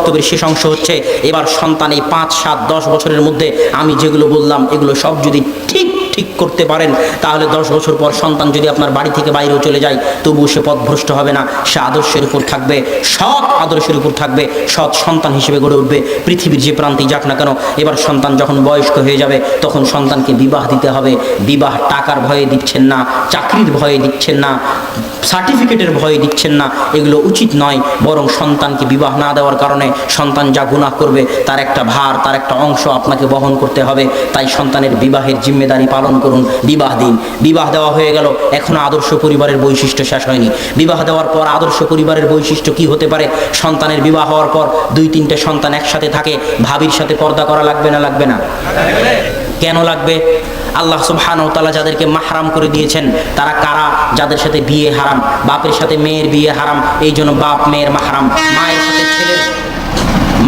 বক্তব্যের শেষ অংশ হচ্ছে, এবার সন্তান এই 5, 7, 10 বছরের মধ্যে আমি যেগুলো বললাম এগুলো সব যদি ঠিক করতে পারেন, তাহলে 10 বছর পর সন্তান যদি আপনার বাড়ি থেকে বাইরেও চলে যায়, তবুও সে পথভ্রষ্ট হবে না, সে আদর্শের উপর থাকবে, সৎ আদর্শের উপর থাকবে, সৎ সন্তান হিসেবে গড়ে উঠবে পৃথিবীর যে প্রান্তেই যাক না কেন। এবার সন্তান যখন বয়স্ক হয়ে যাবে, তখন সন্তানকে বিবাহ দিতে হবে। বিবাহ টাকার ভয়ে দিচ্ছেন না, চাকরির ভয়ে দিচ্ছেন না, সার্টিফিকেটের ভয়ে দিচ্ছেন না, এগুলো উচিত নয়। বরং সন্তানকে বিবাহ না দেওয়ার কারণে সন্তান যা গুনাহ করবে তার একটা ভার, তার একটা অংশ আপনাকে বহন করতে হবে। তাই সন্তানের বিবাহের জিম্মেদারি পালন করুন, বিবাহ দিন। বিবাহ দেওয়া হয়ে গেল, এখনো আদর্শ পরিবারের বৈশিষ্ট্য শেষ হয়নি। বিবাহ দেওয়ার পর আদর্শ পরিবারের বৈশিষ্ট্য কি হতে পারে? সন্তানের বিবাহ হওয়ার পর 2-3টে সন্তান একসাথে থাকে, ভাবির সাথে পর্দা করা লাগবে না? লাগবে না? কেন লাগবে? আল্লাহ সুবহানাহু ওয়া তাআলা যাদেরকে মাহরাম করে দিয়েছেন তারা কারা? যাদের সাথে বিয়ে হারাম। বাপের সাথে মেয়ের বিয়ে হারাম, এই জন্য বাপ মেয়ের মাহরাম।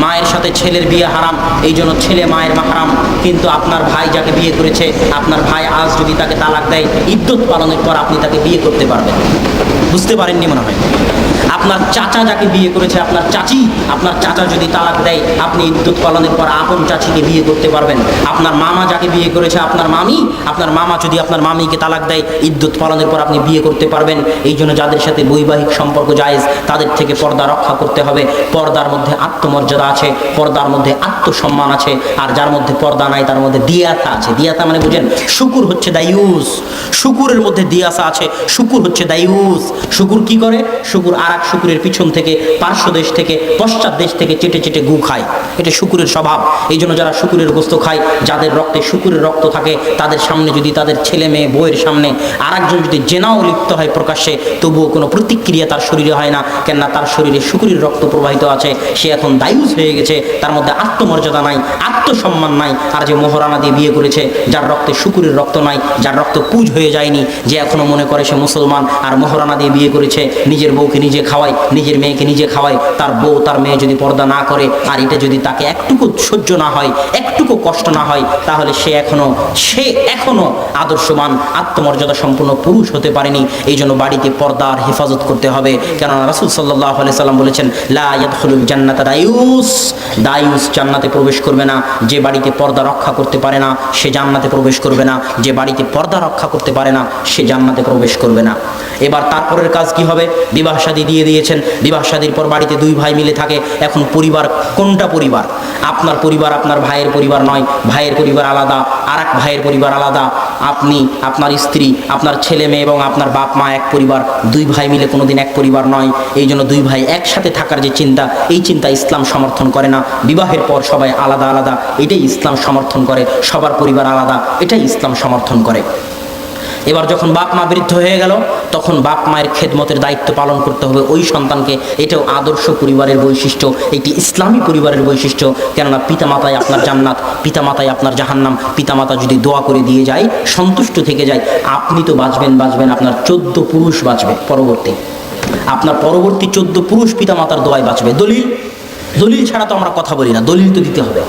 মায়ের সাথে ছেলের বিয়ে হারাম, এই জন্য ছেলে মায়ের মাহরাম। কিন্তু আপনার ভাই যাকে বিয়ে করেছে, আপনার ভাই আজ যদি তাকে তালাক দেয়, ইদ্যত পালনের পর আপনি তাকে বিয়ে করতে পারবেন। বুঝতে পারেননি মনে হয়। আপনার চাচা যাকে বিয়ে করেছে, আপনার চাচা যদি তালাক দেয়, আপনি ইদ্যত পালনের পর আপন চাচিকে বিয়ে করতে পারবেন। আপনার মামা যাকে বিয়ে করেছে, আপনার মামা যদি আপনার মামিকে তালাক দেয়, ইদ্যত পালনের পর আপনি বিয়ে করতে পারবেন। এই জন্য যাদের সাথে বৈবাহিক সম্পর্ক জায়েজ, তাদের থেকে পর্দা রক্ষা করতে হবে। পর্দার মধ্যে আত্মমর্যাদা আছে, পর্দার মধ্যে আত্মসম্মান আছে। আর যার মধ্যে পর্দা নাই তার মধ্যে দিয়াতা আছে। দিয়াতা মানে বুঝেন? শুকুর হচ্ছে দায়ুস। শুকুরের মধ্যে দিয়াসা আছে, শুকুর হচ্ছে দায়ুস। শুকুর কি করে? শুকুর আর এক শুকুরের পিছন থেকে, পার্শ্ব দেশ থেকে, পশ্চাৎ দেশ থেকে চেটে গু খায়। এটা শুকুরের স্বভাব। এই জন্য যারা শুকুরের গোস্ত খায়, যাদের রক্তে শুকুরের রক্ত থাকে, তাদের সামনে যদি তাদের ছেলে মেয়ে বউয়ের সামনে আর একজন যদি জেনাও লিপ্ত হয় প্রকাশ্যে, তবুও কোনো প্রতিক্রিয়া তার শরীরে হয় না। কেননা তার শরীরে শুকুরের রক্ত প্রবাহিত আছে, সে এখন দায়ুস হয়ে গেছে, তার মধ্যে আত্মমর্যাদা নাই, আত্মসম্মান নাই। আর যে মোহরানা দিয়ে বিয়ে করেছে, যার রক্তে শুকুরের রক্ত নাই, যার রক্ত পুজ হয়ে যায়নি, যে এখনো মনে করে সে মুসলমান, আর মোহরানা দিয়ে বিয়ে করেছে, নিজের বউকে নিজে খাওয়ায়, নিজের মেয়েকে নিজে খাওয়ায়, তার বউ তার মেয়ে যদি পর্দা না করে, আর এটা যদি তাকে একটুকু সহ্য না হয়, একটুকু কষ্ট না হয়, তাহলে সে এখনো আদর্শবান, আত্মমর্যাদা সম্পূর্ণ পুরুষ হতে পারেনি। এই জন্য বাড়িতে পর্দার হেফাজত করতে হবে। কেননা রাসূল সাল্লাল্লাহু আলাইহি সাল্লাম বলেছেন, লা ইয়াদখুলুল জান্নাতা দায়ুস জান্নাতে প্রবেশ করবে না। যে বাড়িতে পর্দা রক্ষা করতে পারে না, সে জান্নাতে প্রবেশ করবে না। যে বাড়িতে পর্দা রক্ষা করতে পারে না, সে জান্নাতে প্রবেশ করবে না। এবার তারপরের কাজ কি হবে? বিবাহ শাদী দিয়ে দিয়েছেন, বিবাহ শাদীর পর বাড়িতে 2 ভাই মিলে থাকে। এখন পরিবার কোনটা? পরিবার আপনার পরিবার আপনার ভাইয়ের পরিবার নয়, ভাইয়ের পরিবার আলাদা, আর এক ভাইয়ের পরিবার আলাদা। আপনি, আপনার স্ত্রী, আপনার ছেলে মেয়ে এবং আপনার বাপ মা এক পরিবার। 2 ভাই মিলে কোনোদিন এক পরিবার নয়। এই জন্য 2 ভাই একসাথে থাকার যে চিন্তা, এই চিন্তা ইসলাম সমর্থন করে না। বিবাহের পর সবাই আলাদা আলাদা, এটাই ইসলাম সমর্থন করে। সবার পরিবার আলাদা, এটাই ইসলাম সমর্থন করে। এবার যখন বাপ মা বৃদ্ধ হয়ে গেল, তখন বাপ মায়ের খেদমতের দায়িত্ব পালন করতে হবে ওই সন্তানকে। এটাও আদর্শ পরিবারের বৈশিষ্ট্য, এটি ইসলামী পরিবারের বৈশিষ্ট্য। কেননা পিতামাতাই আপনার জান্নাত, পিতামাতাই আপনার জাহান্নাম। পিতামাতা যদি দোয়া করে দিয়ে যায়, সন্তুষ্ট থেকে যায়, আপনি তো বাঁচবেন, আপনার 14 পুরুষ বাঁচবে পরবর্তী। আপনার পরবর্তী 14 পুরুষ পিতামাতার দোয়ায় বাঁচবে। দলিল ছাড়া তো আমরা কথা বলি না, দলিল তো দিতে হবে।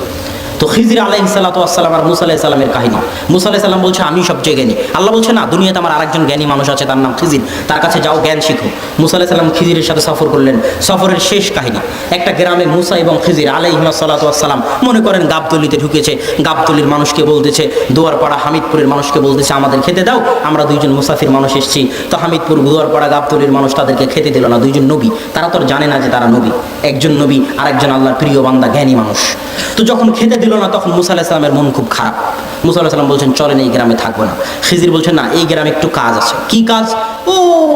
তো খিজির আলাইহিস সালাতু ওয়াস সালাম আর মুসা আলাইহিস সালামের কাহিনী। মুসা আলাইহিস সালাম বলছে আমি সবচেয়ে জ্ঞানী। আল্লাহ বলছে না, দুনিয়াতে আমার আরেকজন জ্ঞানী মানুষ আছে, তার নাম খিজির, তার কাছে যাও, জ্ঞান শিখো। মুসা আলাইহিস সালাম খিজিরের সাথে সফর করলেন। সফরের শেষ কাহিনী, একটা গ্রামে মুসা এবং খিজির আলাইহিস সালাতু ওয়াস সালাম মনে করেন গাবতলিতে ঢুকেছে। গাবতলির মানুষকে বলতেছে, দুয়ারপাড়া হামিদপুরের মানুষকে বলতেছে আমাদের খেতে দাও, আমরা 2জন মুসাফির মানুষ এসেছি। তো হামিদপুর, দুয়ারপাড়া, গাবতলির মানুষ তাদেরকে খেতে দিল না। 2জন নবী, তারা তো জানে না যে তারা নবী। একজন নবী আর একজন আল্লাহর প্রিয় বান্দা, জ্ঞানী মানুষ। তো যখন খেতে দিল না, তখন মুসা আলাইহিস সালামের মন খুব খারাপ। মুসা আলাইহিস সালাম বলছেন চলেন, এই গ্রামে থাকবো না। খিজির বলছেন না, এই গ্রামে একটু কাজ আছে। কি কাজ?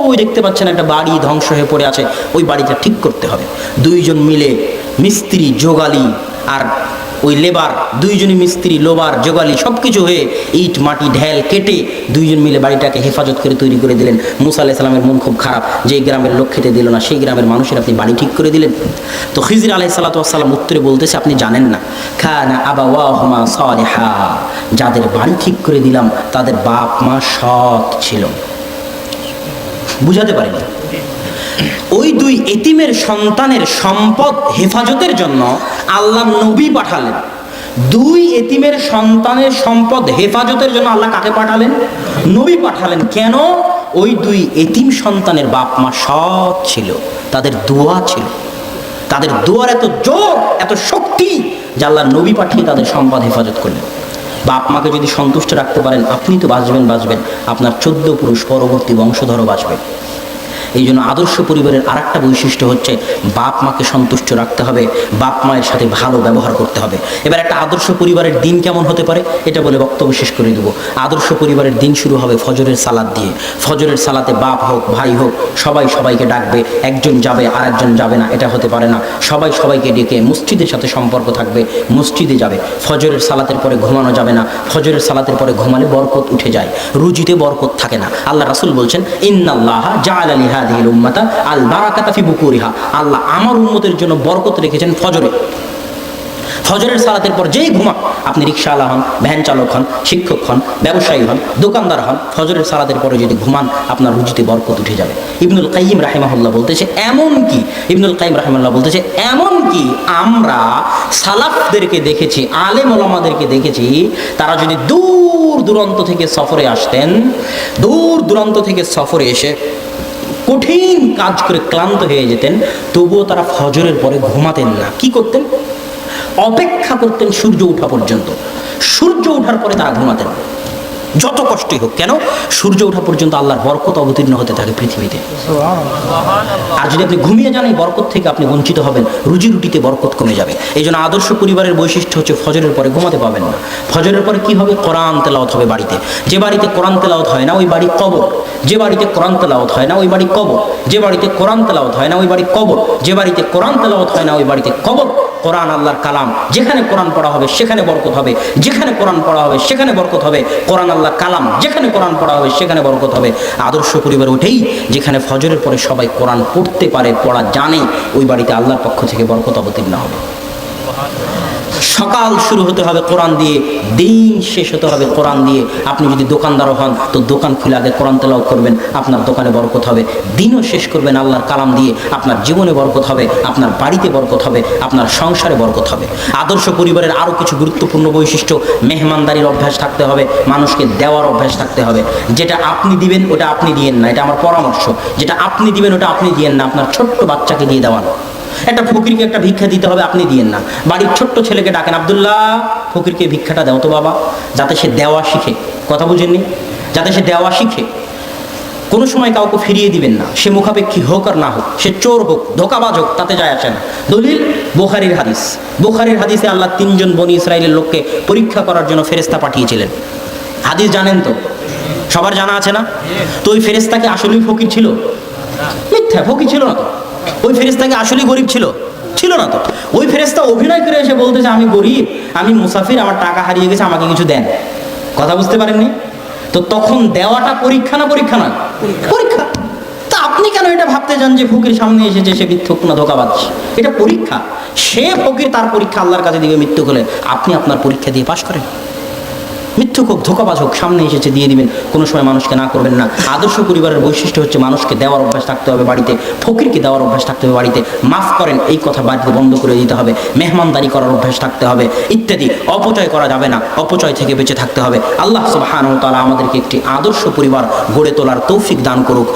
ওই দেখতে পাচ্ছেন একটা বাড়ি ধ্বংস হয়ে পড়ে আছে, ওই বাড়িটা ঠিক করতে হবে। 2জন মিলে মিস্ত্রি, যোগালি আর ওই লেবার, 2জনই মিস্ত্রি, লোবার, যোগালি সবকিছু হয়ে ইট মাটি ঢেল কেটে 2জন মিলে বাড়িটাকে হেফাজত করে তৈরি করে দিলেন। মুসা আলাইহিস সালামের মন খুব খারাপ, যে গ্রামের লোক খেতে দিল না, সেই গ্রামের মানুষের আপনি বাড়ি ঠিক করে দিলেন। তো খিজির আলাইহিস সালাতু ওয়াস সালাম উত্তরে বলতেছে, আপনি জানেন না, খানা আবাওয়াহুমা সালিহা, যাদের বাড়ি ঠিক করে দিলাম তাদের বাপ মা সৎ ছিল। বুঝাতে পারিনি? ওই 2 এতিমের সন্তানের সম্পদ হেফাজতের জন্য আল্লাহ নবী পাঠালেন। 2 এতিমের সন্তানের সম্পদ হেফাজতের জন্য আল্লাহ কাকে পাঠালেন? নবী পাঠালেন। কেন? ওই 2 এতিম সন্তানের বাপ মা সৎ ছিল, তাদের দোয়া ছিল। তাদের দোয়ার এত জোর, এত শক্তি যে আল্লাহর নবী পাঠিয়ে তাদের সম্পদ হেফাজত করলেন। বাপ মাকে যদি সন্তুষ্ট রাখতে পারেন, আপনি তো বাঁচবেন, আপনার 14 পুরুষ পরবর্তী বংশধরও বাঁচবে। এই জন্য আদর্শ পরিবারের আরেকটা বৈশিষ্ট্য হচ্ছে বাপ মাকে সন্তুষ্ট রাখতে হবে, বাপ মায়ের সাথে ভালো ব্যবহার করতে হবে। এবার একটা আদর্শ পরিবারের দিন কেমন হতে পারে এটা বলে বক্তব্য শেষ করে দেবো। আদর্শ পরিবারের দিন শুরু হবে ফজরের সালাত দিয়ে। ফজরের সালাতে বাপ হোক ভাই হোক সবাই সবাইকে ডাকবে, একজন যাবে আর একজন যাবে না, এটা হতে পারে না। সবাই সবাইকে ডেকে মসজিদের সাথে সম্পর্ক থাকবে, মসজিদে যাবে। ফজরের সালাতের পরে ঘুমানো যাবে না, ফজরের সালাতের পরে ঘুমালে বরকত উঠে যায়, রুজিতে বরকত থাকে না। আল্লাহ রাসূল বলছেন ইন্নাল্লাহা জাআলা লিহাদিহিল উম্মাতা আল বারাকাতা ফি বুকুরিহা, আল্লাহ আমার উম্মতের জন্য বরকত রেখেছেন ফজরে। ফজরের সালাতের পর যেই ঘুমা, আপনি রিকশাওয়ালা হন, ভ্যান চালক হন, শিক্ষক হন, ব্যবসায়ী হন, দোকানদার হন, ফজরের সালাতের পরে যদি ঘুমান আপনার রুজিতে বরকত উঠে যাবে। ইবনুল কাইয়িম রাহিমাহুল্লাহ বলতেছে এমনকি আমরা সালাফদেরকে দেখেছি, আলেম ওলামাদেরকে দেখেছি, তারা যদি দূর দূরান্ত থেকে সফরে আসতেন, দূর দূরান্ত থেকে সফরে এসে কঠিন কাজ করে ক্লান্ত হয়ে যেতেন, তবুও তারা ফজরের পরে ঘুমাতেন না। কি করতেন? অপেক্ষা করতেন সূর্য ওঠা পর্যন্ত। সূর্য ওঠার পরে তারা ঘুমাতেন, যত কষ্টই হোক। কেন? সূর্য ওঠা পর্যন্ত আল্লাহর বরকত অবতীর্ণ হতে থাকে পৃথিবীতে। আর যদি আপনি ঘুমিয়ে যান, এই বরকত থেকে আপনি বঞ্চিত হবেন, রুজি রুটিতে বরকত কমে যাবে। এই জন্য আদর্শ পরিবারের বৈশিষ্ট্য হচ্ছে ফজরের পরে ঘুমাতে পাবেন না। ফজরের পরে কি হবে? কোরআন তেলাওয়াত হবে বাড়িতে। যে বাড়িতে কোরআন তেলাওয়াত হয় না ওই বাড়ি কবর। যে বাড়িতে কোরআন তেলাওয়াত হয় না ওই বাড়ি কবর। যে বাড়িতে কোরআন তেলাওয়াত হয় না ওই বাড়ি কবর। যে বাড়িতে কোরআন তেলাওয়াত হয় না ওই বাড়িতে কবর। কোরআন আল্লাহর কালাম, যেখানে কোরআন পড়া হবে সেখানে বরকত হবে, যেখানে কোরআন পড়া হবে সেখানে বরকত হবে। কোরআন আল্লাহর কালাম, যেখানে কোরআন পড়া হবে সেখানে বরকত হবে। আদর্শ পরিবার ওঠেই যেখানে ফজরের পরে সবাই কোরআন পড়তে পারে, পড়া জানে, ওই বাড়িতে আল্লাহর পক্ষ থেকে বরকত অবতীর্ণ হবে। সকাল শুরু হতে হবে কোরআন দিয়ে, দিন শেষ হতে হবে কোরআন দিয়ে। আপনি যদি দোকানদারও হন তো দোকান খুলে আগে কোরআন তেলাওয়াত করবেন, আপনার দোকানে বরকত হবে। দিনও শেষ করবেন আল্লাহর কালাম দিয়ে, আপনার জীবনে বরকত হবে, আপনার বাড়িতে বরকত হবে, আপনার সংসারে বরকত হবে। আদর্শ পরিবারের আরও কিছু গুরুত্বপূর্ণ বৈশিষ্ট্য, মেহমানদারির অভ্যাস থাকতে হবে, মানুষকে দেওয়ার অভ্যাস থাকতে হবে। যেটা আপনি দিবেন ওটা আপনি দিয়েন না, এটা আমার পরামর্শ। যেটা আপনি দিবেন ওটা আপনি দিয়েন না, আপনার ছোট্ট বাচ্চাকে দিয়ে দেওয়ান। একটা ফকিরকে একটা ভিক্ষা দিতে হবে, আপনি দিয়েন না। বাড়ির ছোট্ট ছেলেকে ডাকেন, আব্দুল্লাহ ফকিরকে ভিক্ষাটা দাও তো বাবা, যাতে সে দেওয়া শিখে। কথা বুঝেননি? যাতে সে দেওয়া শিখে। কোনো সময় কাউকে ফিরিয়ে দিবেন না, সে মুখাপেক্ষী হোক আর না হোক, সে চোর হোক, ধোঁকাবাজ হোক, তাতে যায় আসে না। দলিল বুখারীর হাদিস। বুখারীর হাদিসে আল্লাহ 3 জন বনি ইসরাইলের লোককে পরীক্ষা করার জন্য ফেরেশতা পাঠিয়েছিলেন। হাদিস জানেন তো? সবার জানা আছে না? তো ওই ফেরেশতাকে আসলেই ফকির ছিল? মিথ্যা, ফকির ছিল না তো। ওই ফেরেশতাকে আসলেই গরিব ছিল না তো। ওই ফেরেশতা অভিনয় করে এসে বলতেছে আমি গরিব, আমি মুসাফির, আমার টাকা হারিয়ে গেছে, আমাকে কিছু দেন। কথা বুঝতে পারেননি? তো তখন দেওয়াটা পরীক্ষা না পরীক্ষা না? পরীক্ষা। তা আপনি কেন এটা ভাবতে যান যে ফকির সামনে এসেছে সে মিথ্যুক না ধোঁকাবাজ? এটা পরীক্ষা। সে ফকির, তার পরীক্ষা আল্লাহর কাছে দিবে মৃত্যু হলে, আপনি আপনার পরীক্ষা দিয়ে পাশ করেন। মিথ্যুক হোক, ধোঁকাবাজ হোক, সামনে এসেছে দিয়ে দিবেন, কোনো সময় মানুষকে না করবেন না। আদর্শ পরিবারের বৈশিষ্ট্য হচ্ছে মানুষকে দেওয়ার অভ্যাস থাকতে হবে বাড়িতে, ফকিরকে দেওয়ার অভ্যাস থাকতে হবে বাড়িতে, মাফ করেন এই কথা বাড়িতে বন্ধ করে দিতে হবে, মেহমানদারি করার অভ্যাস থাকতে হবে ইত্যাদি। অপচয় করা যাবে না, অপচয় থেকে বেঁচে থাকতে হবে। আল্লাহ সুবহানাহু ওয়া তাআলা আমাদেরকে একটি আদর্শ পরিবার গড়ে তোলার তৌফিক দান করুক।